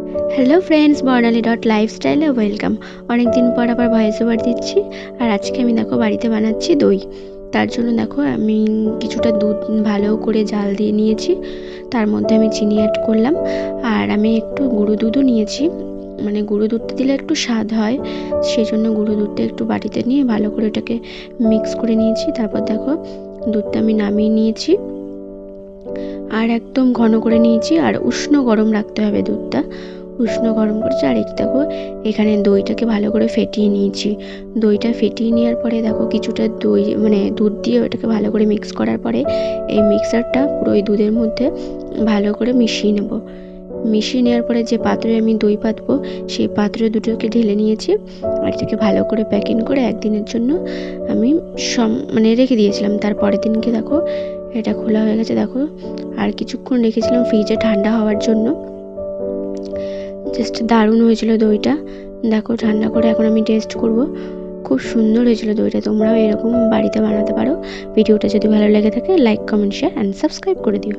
Hello friends, বর্ণালী dot লাইফস্টাইলে welcome. অনেক দিন পর আবার ভয়েস ওভার দিচ্ছি। আর আজকে আমি দেখো বাড়িতে বানাচ্ছি দই। তার জন্য দেখো আমি কিছুটা দুধ ভালো করে জাল দিয়ে নিয়েছি, তার মধ্যে আমি চিনি অ্যাড করলাম। আর আমি একটু গুঁড়ো দুধও নিয়েছি, মানে গুঁড়ো দুধটা দিলে একটু স্বাদ হয়, সেই জন্য গুঁড়ো দুধটা একটু বাটিতে নিয়ে ভালো করে এটাকে মিক্স করে নিয়েছি। তারপর দেখো দুধটা আমি নামিয়ে নিয়েছি আর একদম ঘন করে নিয়েছি। আর উষ্ণ গরম রাখতে হবে দুধটা, উষ্ণ গরম করছি। আর এই দেখো এখানে দইটাকে ভালো করে ফেটিয়ে নিয়েছি। দইটা ফেটিয়ে নেওয়ার পরে দেখো কিছুটা দই মানে দুধ দিয়ে ওটাকে ভালো করে মিক্স করার পরে এই মিক্সারটা পুরো ওই দুধের মধ্যে ভালো করে মিশিয়ে নেব। মিশিয়ে নেওয়ার পরে যে পাত্রে আমি দই পাতবো সেই পাত্রে দুটোকে ঢেলে নিয়েছি। আর এটাকে ভালো করে প্যাকিং করে একদিনের জন্য আমি মানে রেখে দিয়েছিলাম। তার পরের দিনকে দেখো এটা খোলা হয়ে গেছে। দেখো আর কিছুক্ষণ রেখেছিলাম ফ্রিজে ঠান্ডা হওয়ার জন্য। জাস্ট দারুণ হয়েছিল দইটা। দেখো ঠান্ডা করে এখন আমি টেস্ট করব। খুব সুন্দর হয়েছিল দইটা, তোমরাও এরকম বাড়িতে বানাতে পারো। ভিডিওটা যদি ভালো লেগে থাকে like, comment, share and subscribe করে দিও।